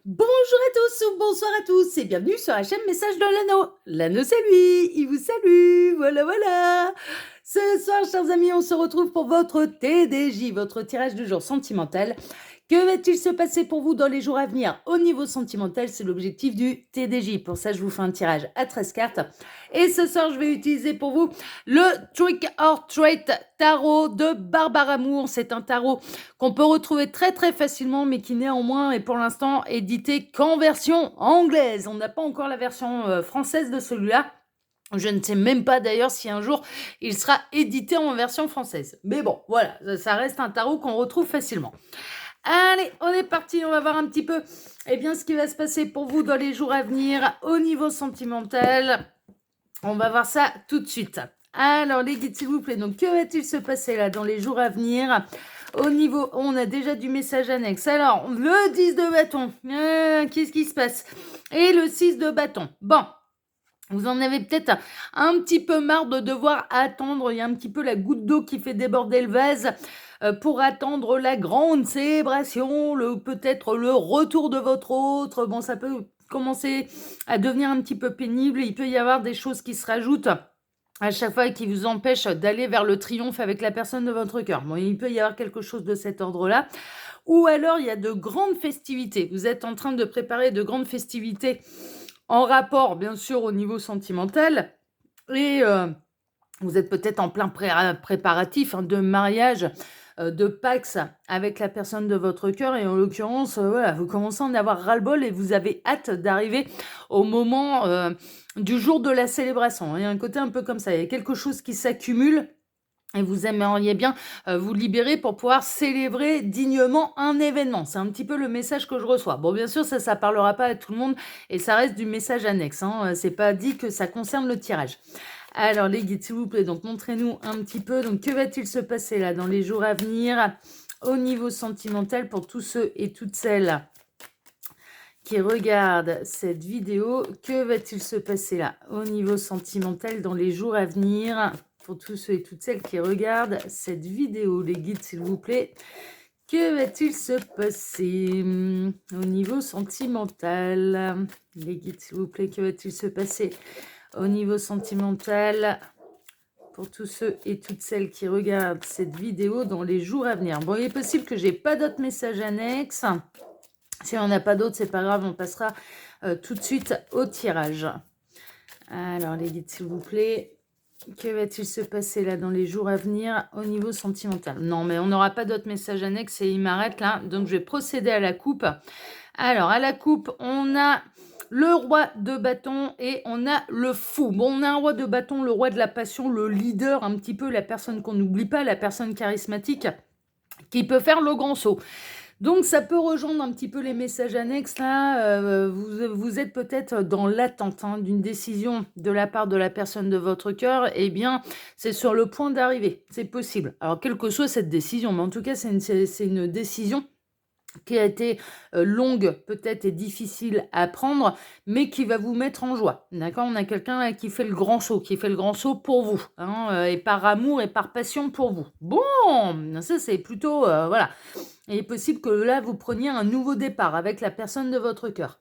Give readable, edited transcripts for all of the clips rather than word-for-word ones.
Bonjour à tous ou bonsoir à tous et bienvenue sur la chaîne Message de l'Anneau. L'Anneau c'est lui, il vous salue, voilà. Ce soir, chers amis, on se retrouve pour votre TDJ, votre tirage du jour sentimental. Que va-t-il se passer pour vous dans les jours à venir au niveau sentimental? C'est l'objectif du TDJ. Pour ça, je vous fais un tirage à 13 cartes. Et ce soir, je vais utiliser pour vous le Trick or Treat tarot de Barbara Amour. C'est un tarot qu'on peut retrouver très très facilement, mais qui néanmoins est pour l'instant édité qu'en version anglaise. On n'a pas encore la version française de celui-là. Je ne sais même pas d'ailleurs si un jour il sera édité en version française. Mais bon, voilà, ça reste un tarot qu'on retrouve facilement. Allez, on est parti, on va voir un petit peu ce qui va se passer pour vous dans les jours à venir au niveau sentimental. On va voir ça tout de suite. Alors les guides s'il vous plaît, donc que va-t-il se passer là dans les jours à venir? Au niveau, on a déjà du message annexe. Alors, le 10 de bâton, qu'est-ce qui se passe? Et le 6 de bâton. Bon, vous en avez peut-être un petit peu marre de devoir attendre. Il y a un petit peu la goutte d'eau qui fait déborder le vase pour attendre la grande célébration, peut-être le retour de votre autre. Bon, ça peut commencer à devenir un petit peu pénible. Il peut y avoir des choses qui se rajoutent à chaque fois qui vous empêchent d'aller vers le triomphe avec la personne de votre cœur. Bon, il peut y avoir quelque chose de cet ordre-là. Ou alors, il y a de grandes festivités. Vous êtes en train de préparer de grandes festivités en rapport, bien sûr, au niveau sentimental. Et vous êtes peut-être en plein préparatif de mariage, de Pax avec la personne de votre cœur. Et en l'occurrence, voilà, vous commencez à en avoir ras-le-bol et vous avez hâte d'arriver au moment du jour de la célébration. Il y a un côté un peu comme ça. Il y a quelque chose qui s'accumule. Et vous aimeriez bien vous libérer pour pouvoir célébrer dignement un événement. C'est un petit peu le message que je reçois. Bon, bien sûr, ça parlera pas à tout le monde et ça reste du message annexe. C'est pas dit que ça concerne le tirage. Alors, les guides, s'il vous plaît, donc montrez-nous un petit peu. Donc, que va-t-il se passer là dans les jours à venir au niveau sentimental pour tous ceux et toutes celles qui regardent cette vidéo? Que va-t-il se passer là au niveau sentimental dans les jours à venir pour tous ceux et toutes celles qui regardent cette vidéo? Les guides, s'il vous plaît, que va-t-il se passer au niveau sentimental? Les guides, s'il vous plaît, que va-t-il se passer au niveau sentimental pour tous ceux et toutes celles qui regardent cette vidéo dans les jours à venir? Bon, il est possible que j'ai pas d'autres messages annexes. Si on n'a pas d'autres, c'est pas grave, on passera tout de suite au tirage. Alors, les guides, s'il vous plaît, que va-t-il se passer là dans les jours à venir au niveau sentimental? Non, mais on n'aura pas d'autres messages annexes et il m'arrête là. Donc, je vais procéder à la coupe. Alors, à la coupe, on a le roi de bâton et on a le fou. Bon, on a un roi de bâton, le roi de la passion, le leader, un petit peu la personne qu'on n'oublie pas, la personne charismatique qui peut faire le grand saut. Donc, ça peut rejoindre un petit peu les messages annexes. Là, vous êtes peut-être dans l'attente d'une décision de la part de la personne de votre cœur. Eh bien, c'est sur le point d'arriver. C'est possible. Alors, quelle que soit cette décision, mais en tout cas, c'est une décision qui a été longue peut-être et difficile à prendre, mais qui va vous mettre en joie. D'accord? On a quelqu'un qui fait le grand saut, pour vous, et par amour et par passion pour vous. Bon, ça c'est plutôt, voilà. Il est possible que là, vous preniez un nouveau départ avec la personne de votre cœur.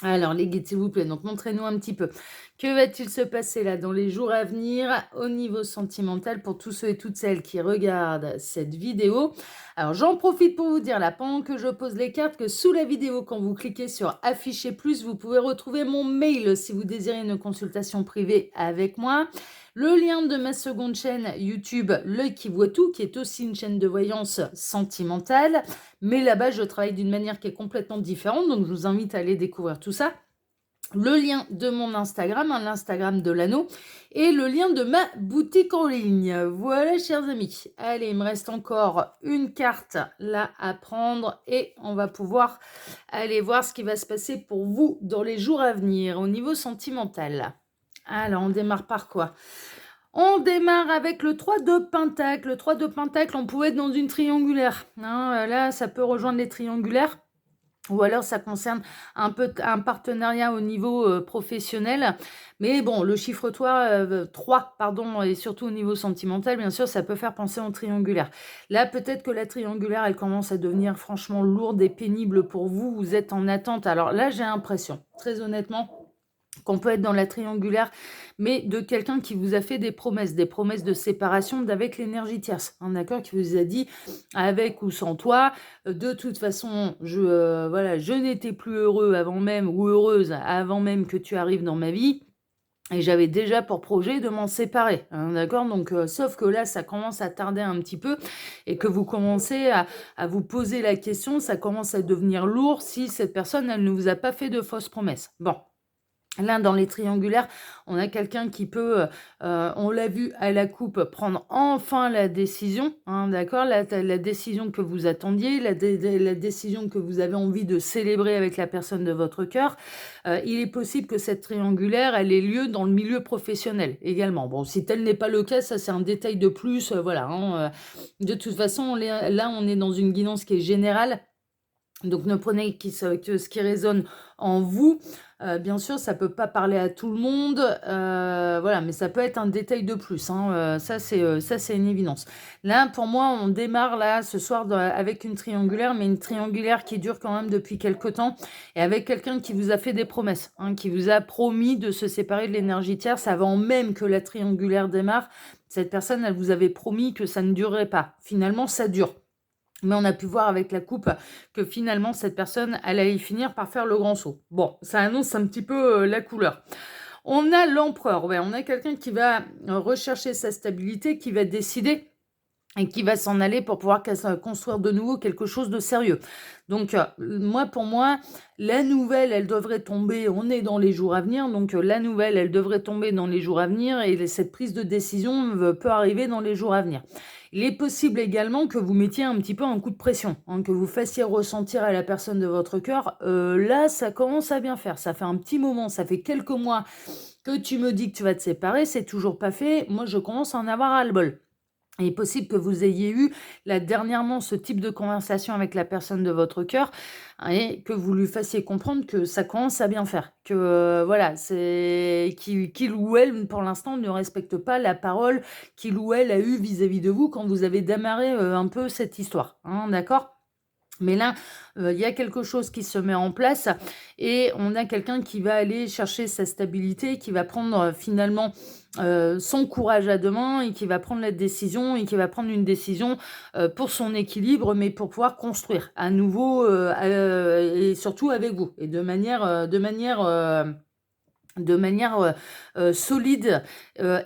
Alors, les guides, s'il vous plaît, donc montrez-nous un petit peu. Que va-t-il se passer là dans les jours à venir au niveau sentimental pour tous ceux et toutes celles qui regardent cette vidéo? Alors, j'en profite pour vous dire là, pendant que je pose les cartes, que sous la vidéo, quand vous cliquez sur Afficher plus, vous pouvez retrouver mon mail si vous désirez une consultation privée avec moi. Le lien de ma seconde chaîne YouTube, L'œil qui voit tout, qui est aussi une chaîne de voyance sentimentale. Mais là-bas, je travaille d'une manière qui est complètement différente, donc je vous invite à aller découvrir tout ça. Le lien de mon Instagram, l'Instagram de l'anneau, et le lien de ma boutique en ligne. Voilà, chers amis. Allez, il me reste encore une carte là à prendre et on va pouvoir aller voir ce qui va se passer pour vous dans les jours à venir au niveau sentimental. Alors, on démarre par quoi? On démarre avec le 3 de Pentacle. Le 3 de Pentacle, on pouvait être dans une triangulaire. Là, ça peut rejoindre les triangulaires. Ou alors ça concerne un partenariat au niveau, professionnel. Mais bon, le chiffre 3 pardon et surtout au niveau sentimental, bien sûr, ça peut faire penser au triangulaire. Là, peut-être que la triangulaire, elle commence à devenir franchement lourde et pénible pour vous. Vous êtes en attente. Alors là, j'ai l'impression, très honnêtement, qu'on peut être dans la triangulaire, mais de quelqu'un qui vous a fait des promesses de séparation d'avec l'énergie tierce, hein, d'accord? Qui vous a dit: «Avec ou sans toi, de toute façon, voilà, je n'étais plus heureux avant même ou heureuse avant même que tu arrives dans ma vie et j'avais déjà pour projet de m'en séparer», hein, d'accord? Donc sauf que là, ça commence à tarder un petit peu et que vous commencez à vous poser la question, ça commence à devenir lourd si cette personne, elle ne vous a pas fait de fausses promesses. Bon. Là, dans les triangulaires, on a quelqu'un qui peut, on l'a vu à la coupe, prendre enfin la décision, hein, d'accord? La décision que vous attendiez, la décision que vous avez envie de célébrer avec la personne de votre cœur. Il est possible que cette triangulaire, elle ait lieu dans le milieu professionnel également. Bon, si tel n'est pas le cas, ça c'est un détail de plus, voilà, hein, de toute façon, on est dans une guidance qui est générale, donc ne prenez que ce qui résonne en vous. Bien sûr, ça peut pas parler à tout le monde, voilà, mais ça peut être un détail de plus, hein, ça c'est une évidence. Là, pour moi, on démarre là, ce soir avec une triangulaire, mais une triangulaire qui dure quand même depuis quelque temps et avec quelqu'un qui vous a fait des promesses, hein, qui vous a promis de se séparer de l'énergie tierce avant même que la triangulaire démarre. Cette personne, elle vous avait promis que ça ne durerait pas. Finalement, ça dure. Mais on a pu voir avec la coupe que finalement, cette personne, elle allait finir par faire le grand saut. Bon, ça annonce un petit peu la couleur. On a l'empereur, ouais, on a quelqu'un qui va rechercher sa stabilité, qui va décider et qui va s'en aller pour pouvoir construire de nouveau quelque chose de sérieux. Donc, pour moi, la nouvelle, elle devrait tomber, on est dans les jours à venir, donc la nouvelle, elle devrait tomber dans les jours à venir et cette prise de décision peut arriver dans les jours à venir. Il est possible également que vous mettiez un petit peu un coup de pression, hein, que vous fassiez ressentir à la personne de votre cœur, là, ça commence à bien faire, ça fait un petit moment, ça fait quelques mois que tu me dis que tu vas te séparer, c'est toujours pas fait, moi je commence à en avoir ras-le-bol. Il est possible que vous ayez eu là dernièrement ce type de conversation avec la personne de votre cœur, hein, et que vous lui fassiez comprendre que ça commence à bien faire. Que voilà, c'est qu'il ou elle, pour l'instant, ne respecte pas la parole qu'il ou elle a eue vis-à-vis de vous quand vous avez démarré un peu cette histoire. Hein, d'accord? Mais là, il y a quelque chose qui se met en place et on a quelqu'un qui va aller chercher sa stabilité, qui va prendre finalement son courage à deux mains et qui va prendre la décision et qui va prendre une décision pour son équilibre, mais pour pouvoir construire à nouveau et surtout avec vous et de manière solide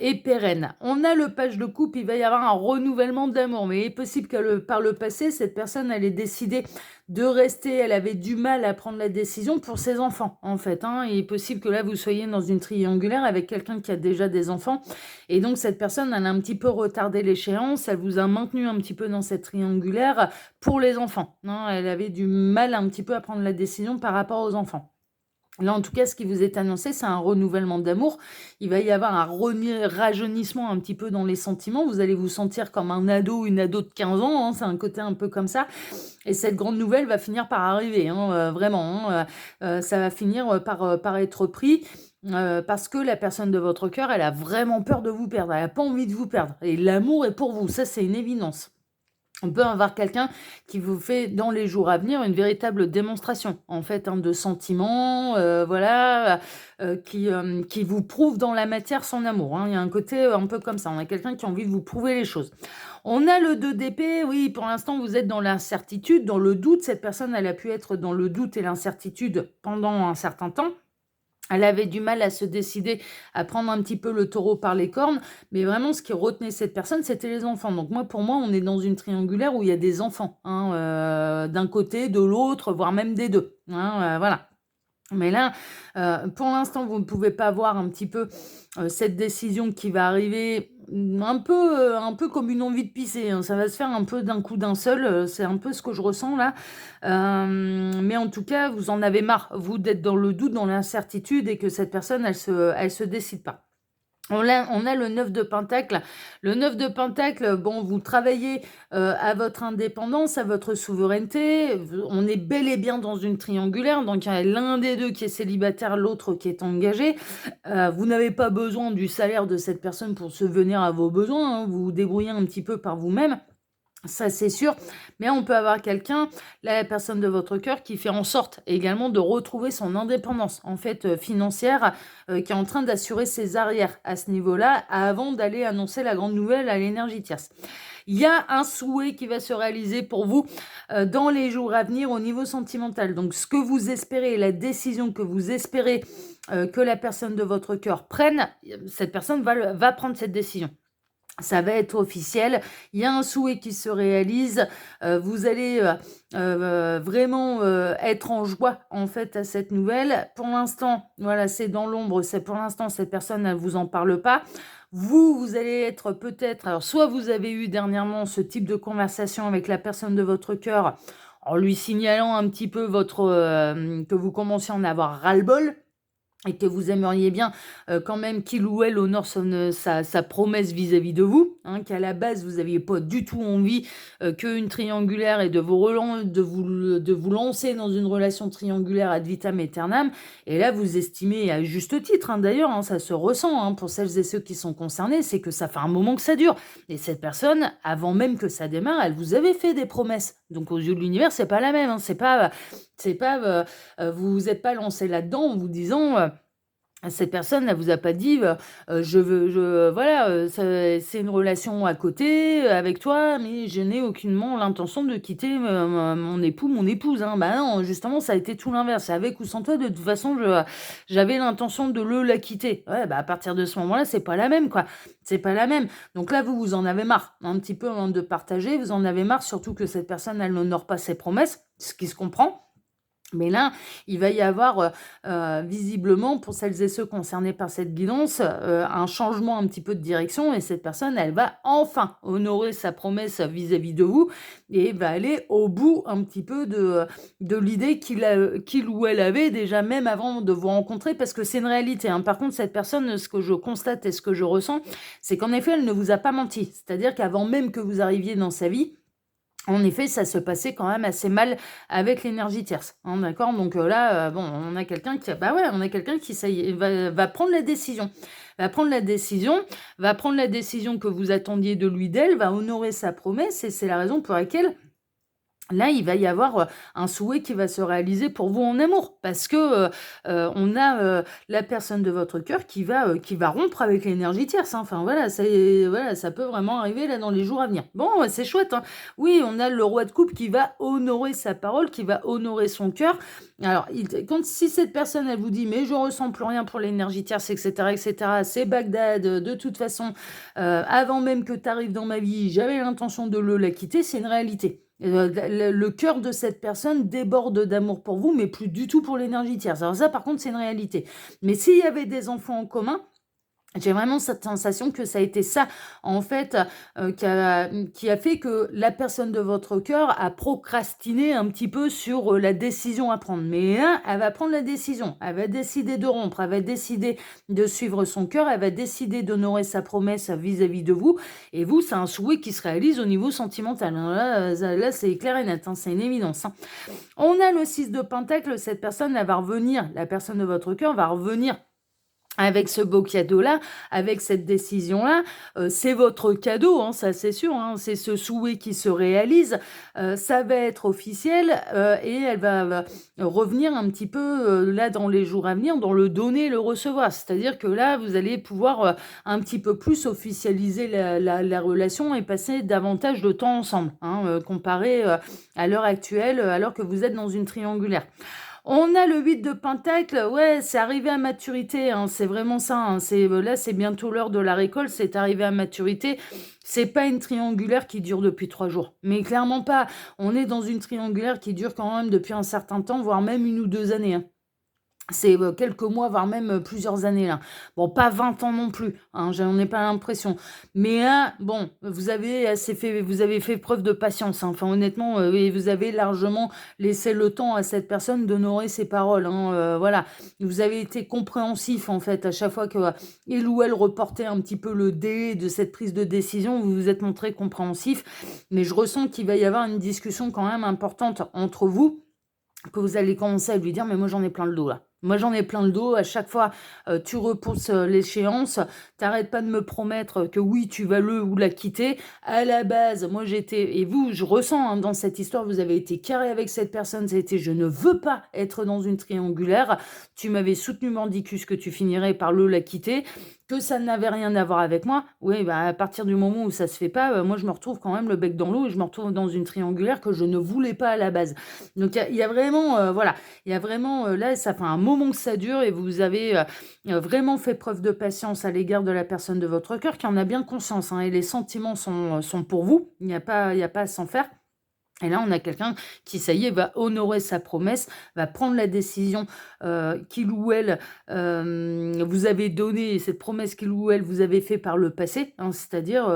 et pérenne. On a le page de coupe, il va y avoir un renouvellement d'amour, mais il est possible que par le passé, cette personne, elle ait décidé de rester, elle avait du mal à prendre la décision pour ses enfants, en fait. Hein. Il est possible que là, vous soyez dans une triangulaire avec quelqu'un qui a déjà des enfants, et donc cette personne, elle a un petit peu retardé l'échéance, elle vous a maintenu un petit peu dans cette triangulaire pour les enfants. Hein. Elle avait du mal un petit peu à prendre la décision par rapport aux enfants. Là, en tout cas, ce qui vous est annoncé, c'est un renouvellement d'amour. Il va y avoir un rajeunissement un petit peu dans les sentiments. Vous allez vous sentir comme un ado ou une ado de 15 ans. Hein, c'est un côté un peu comme ça. Et cette grande nouvelle va finir par arriver, hein, vraiment. Hein, ça va finir par être pris. Parce que la personne de votre cœur, elle a vraiment peur de vous perdre. Elle n'a pas envie de vous perdre. Et l'amour est pour vous. Ça, c'est une évidence. On peut avoir quelqu'un qui vous fait, dans les jours à venir, une véritable démonstration, en fait, hein, de sentiments, voilà, qui vous prouve dans la matière son amour, hein. Il y a un côté un peu comme ça. On a quelqu'un qui a envie de vous prouver les choses. On a le 2 d'épée. Oui, pour l'instant, vous êtes dans l'incertitude, dans le doute. Cette personne, elle a pu être dans le doute et l'incertitude pendant un certain temps. Elle avait du mal à se décider à prendre un petit peu le taureau par les cornes, mais vraiment ce qui retenait cette personne, c'était les enfants. Donc pour moi, on est dans une triangulaire où il y a des enfants, hein, d'un côté, de l'autre, voire même des deux. Hein, voilà. Mais là, pour l'instant, vous ne pouvez pas voir un petit peu cette décision qui va arriver un peu comme une envie de pisser. Hein. Ça va se faire un peu d'un coup d'un seul. C'est un peu ce que je ressens là. Mais en tout cas, vous en avez marre, vous, d'être dans le doute, dans l'incertitude et que cette personne, elle se décide pas. On a le 9 de pentacle. Le 9 de pentacle, bon, vous travaillez à votre indépendance, à votre souveraineté. On est bel et bien dans une triangulaire, donc il y a l'un des deux qui est célibataire, l'autre qui est engagé. Vous n'avez pas besoin du salaire de cette personne pour subvenir à vos besoins, hein. Vous vous débrouillez un petit peu par vous-même. Ça, c'est sûr, mais on peut avoir quelqu'un, la personne de votre cœur, qui fait en sorte également de retrouver son indépendance, en fait, financière, qui est en train d'assurer ses arrières à ce niveau-là, avant d'aller annoncer la grande nouvelle à l'énergie tierce. Il y a un souhait qui va se réaliser pour vous dans les jours à venir au niveau sentimental. Donc, ce que vous espérez, la décision que vous espérez que la personne de votre cœur prenne, cette personne va prendre cette décision. Ça va être officiel, il y a un souhait qui se réalise, vous allez vraiment être en joie en fait à cette nouvelle. Pour l'instant, voilà, c'est dans l'ombre, c'est pour l'instant cette personne ne vous en parle pas. Vous allez être peut-être, alors soit vous avez eu dernièrement ce type de conversation avec la personne de votre cœur en lui signalant un petit peu que vous commenciez à en avoir ras-le-bol, et que vous aimeriez bien quand même qu'il ou elle honore sa promesse vis-à-vis de vous, hein, qu'à la base, vous n'aviez pas du tout envie qu'une triangulaire et de vous lancer dans une relation triangulaire ad vitam aeternam. Et là, vous estimez, à juste titre, hein, d'ailleurs, hein, ça se ressent hein, pour celles et ceux qui sont concernés, c'est que ça fait un moment que ça dure. Et cette personne, avant même que ça démarre, elle vous avait fait des promesses. Donc, aux yeux de l'univers, c'est pas la même. Hein, vous vous êtes pas lancé là-dedans en vous disant cette personne, elle vous a pas dit voilà, c'est une relation à côté avec toi, mais je n'ai aucunement l'intention de quitter mon époux, mon épouse. Hein. Bah non, justement, ça a été tout l'inverse. Avec ou sans toi, de toute façon, j'avais l'intention de la quitter. Ouais, bah à partir de ce moment-là, c'est pas la même, quoi. C'est pas la même. Donc là, vous en avez marre, un petit peu de partager. Vous en avez marre, surtout que cette personne, elle n'honore pas ses promesses, ce qui se comprend. Mais là, il va y avoir visiblement, pour celles et ceux concernés par cette guidance, un changement un petit peu de direction et cette personne, elle va enfin honorer sa promesse vis-à-vis de vous et va aller au bout un petit peu de l'idée qu'il ou elle avait déjà même avant de vous rencontrer parce que c'est une réalité. Hein. Par contre, cette personne, ce que je constate et ce que je ressens, c'est qu'en effet, elle ne vous a pas menti. C'est-à-dire qu'avant même que vous arriviez dans sa vie, en effet, ça se passait quand même assez mal avec l'énergie tierce, hein, d'accord? Donc là, bon, on a quelqu'un qui, bah ouais, on a quelqu'un qui ça y est, va prendre la décision, va prendre la décision que vous attendiez de lui, d'elle, va honorer sa promesse, et c'est la raison pour laquelle là, il va y avoir un souhait qui va se réaliser pour vous en amour, parce que on a la personne de votre cœur qui va rompre avec l'énergie tierce. Hein. Enfin voilà, voilà, ça peut vraiment arriver là dans les jours à venir. Bon, c'est chouette. Hein. Oui, on a le roi de coupe qui va honorer sa parole, qui va honorer son cœur. Alors, si cette personne, elle vous dit, mais je ressens plus rien pour l'énergie tierce, etc., c'est Bagdad, de toute façon, avant même que tu arrives dans ma vie, j'avais l'intention de la quitter, c'est une réalité. Le cœur de cette personne déborde d'amour pour vous, mais plus du tout pour l'énergie tierce. Alors ça, par contre, c'est une réalité. Mais s'il y avait des enfants en commun, j'ai vraiment cette sensation que ça a été ça, en fait, qui a fait que la personne de votre cœur a procrastiné un petit peu sur la décision à prendre. Mais là, elle va prendre la décision. Elle va décider de rompre. Elle va décider de suivre son cœur. Elle va décider d'honorer sa promesse vis-à-vis de vous. Et vous, c'est un souhait qui se réalise au niveau sentimental. Là, c'est clair et net. Hein, c'est une évidence. Hein. On a le 6 de Pentacle. Cette personne, elle va revenir. La personne de votre cœur va revenir avec ce beau cadeau-là, avec cette décision-là, c'est votre cadeau, hein, ça c'est sûr, hein, c'est ce souhait qui se réalise, ça va être officiel et elle va revenir un petit peu là dans les jours à venir, dans le donner, le recevoir. C'est-à-dire que là, vous allez pouvoir un petit peu plus officialiser la relation et passer davantage de temps ensemble, hein, comparé à l'heure actuelle, alors que vous êtes dans une triangulaire. On a le 8 de Pentacle, ouais, c'est arrivé à maturité, hein, c'est vraiment ça. Hein, là, c'est bientôt l'heure de la récolte, c'est arrivé à maturité. C'est pas une triangulaire qui dure depuis 3 jours, mais clairement pas. On est dans une triangulaire qui dure quand même depuis un certain temps, voire même 1 ou 2 années. Hein. C'est, quelques mois, voire même, plusieurs années là. Bon, pas 20 ans non plus, hein, j'en ai pas l'impression. Mais là, bon, vous avez fait preuve de patience, hein. Enfin honnêtement, et vous avez largement laissé le temps à cette personne d'honorer ses paroles, hein, voilà. Vous avez été compréhensif en fait, à chaque fois que, il ou elle reportait un petit peu le délai de cette prise de décision, vous vous êtes montré compréhensif. Mais je ressens qu'il va y avoir une discussion quand même importante entre vous, que vous allez commencer à lui dire: «Mais moi, j'en ai plein le dos, là. Moi, j'en ai plein le dos. À chaque fois, tu repousses, l'échéance. Tu pas de me promettre que oui, tu vas le ou la quitter. À la base, moi, j'étais» et vous, je ressens, hein, dans cette histoire, vous avez été carré avec cette personne. Ça a été: «Je ne veux pas être dans une triangulaire». Tu m'avais soutenu mordicus que tu finirais par le la quitter, que ça n'avait rien à voir avec moi. Oui, bah, à partir du moment où ça se fait pas, moi, je me retrouve quand même le bec dans l'eau et je me retrouve dans une triangulaire que je ne voulais pas à la base. Donc il y a vraiment, voilà, il y a vraiment, là, ça fait un moment que ça dure et vous avez, vraiment fait preuve de patience à l'égard de la personne de votre cœur qui en a bien conscience, hein, et les sentiments sont pour vous. Il y a pas à s'en faire. Et là, on a quelqu'un qui, ça y est, va honorer sa promesse, va prendre la décision, qu'il ou elle, vous avez donnée, cette promesse qu'il ou elle vous avait fait par le passé, hein. C'est-à-dire,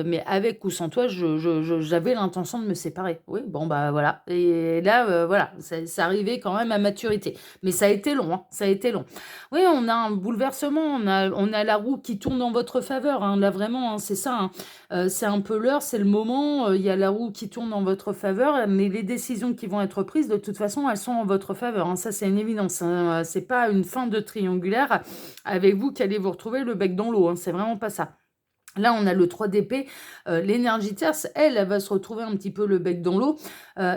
mais avec ou sans toi, j'avais l'intention de me séparer. Oui, bon, bah, voilà, et là, voilà, c'est arrivé quand même à maturité. Mais ça a été long, hein, ça a été long. Oui, on a un bouleversement, on a la roue qui tourne en votre faveur, hein, là, vraiment, hein, c'est ça, hein. C'est un peu l'heure, c'est le moment, il y a la roue qui tourne en votre faveur, mais les décisions qui vont être prises, de toute façon, elles sont en votre faveur, hein. Ça, c'est une évidence, hein. C'est pas une fin de triangulaire avec vous qui allez vous retrouver le bec dans l'eau, hein. C'est vraiment pas ça. Là, on a le 3 d'épée, l'énergie tierce, elle va se retrouver un petit peu le bec dans l'eau.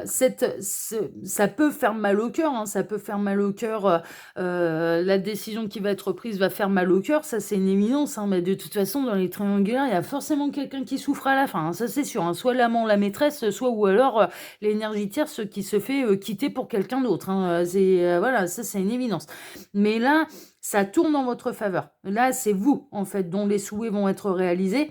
Ça peut faire mal au cœur, hein, ça peut faire mal au cœur, la décision qui va être prise va faire mal au cœur, ça c'est une évidence, hein, mais de toute façon, dans les triangulaires, il y a forcément quelqu'un qui souffre à la fin, hein, ça c'est sûr, hein, soit l'amant, la maîtresse, soit ou alors, l'énergie tierce qui se fait, quitter pour quelqu'un d'autre, hein, voilà, ça c'est une évidence. Mais là, ça tourne en votre faveur. Là, c'est vous, en fait, dont les souhaits vont être réalisés.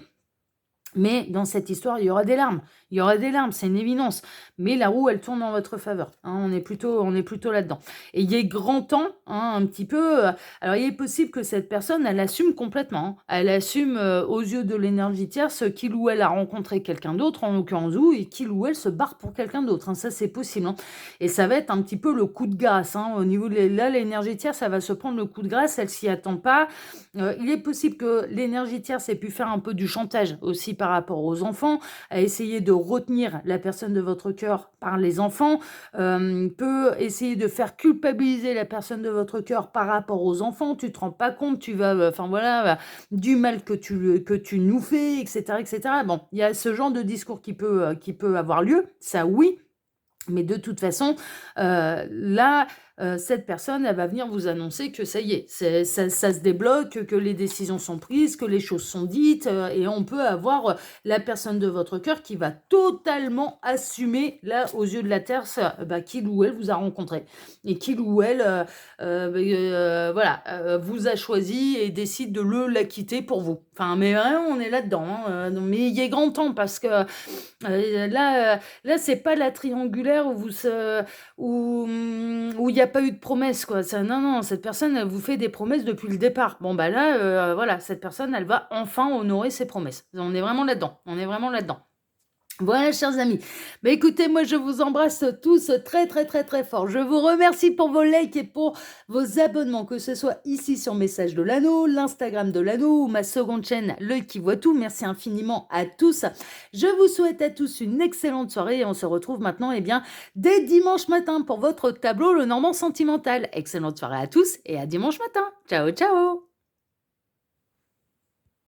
Mais dans cette histoire, il y aura des larmes. Il y aura des larmes, c'est une évidence. Mais la roue, elle tourne en votre faveur, hein, on est plutôt là-dedans. Et il est grand temps, hein, un petit peu. Alors, il est possible que cette personne, elle assume complètement, hein. Elle assume, aux yeux de l'énergie tierce qu'il ou elle a rencontré quelqu'un d'autre, en l'occurrence vous, et qu'il ou elle se barre pour quelqu'un d'autre, hein. Ça, c'est possible, hein. Et ça va être un petit peu le coup de grâce, hein, au niveau de là, l'énergie tierce, ça va se prendre le coup de grâce. Elle s'y attend pas. Il est possible que l'énergie tierce ait pu faire un peu du chantage aussi par rapport aux enfants, à essayer de retenir la personne de votre cœur par les enfants, peut essayer de faire culpabiliser la personne de votre cœur par rapport aux enfants. Tu te rends pas compte, tu vas, enfin voilà, du mal que tu nous fais, etc., etc. Bon, il y a ce genre de discours qui peut avoir lieu, ça oui. Mais de toute façon, là, cette personne, elle va venir vous annoncer que ça y est, ça se débloque, que les décisions sont prises, que les choses sont dites, et on peut avoir, la personne de votre cœur qui va totalement assumer, là, aux yeux de la terre, bah, qu'il ou elle vous a rencontré et qu'il ou elle, voilà, vous a choisi et décide de la quitter pour vous. Enfin, mais vraiment, on est là-dedans, hein, mais il est grand temps parce que, là, c'est pas la triangulaire où il y a pas eu de promesse, quoi. Ça, non, non, cette personne, elle vous fait des promesses depuis le départ. Bon, bah là, voilà, cette personne, elle va enfin honorer ses promesses. On est vraiment là-dedans. On est vraiment là-dedans. Voilà, chers amis. Bah, écoutez, moi, je vous embrasse tous très, très, très, très fort. Je vous remercie pour vos likes et pour vos abonnements, que ce soit ici sur Message de l'Anneau, l'Instagram de l'Anneau ou ma seconde chaîne, L'œil qui voit tout. Merci infiniment à tous. Je vous souhaite à tous une excellente soirée et on se retrouve maintenant, eh bien, dès dimanche matin pour votre tableau Le Normand Sentimental. Excellente soirée à tous et à dimanche matin. Ciao, ciao!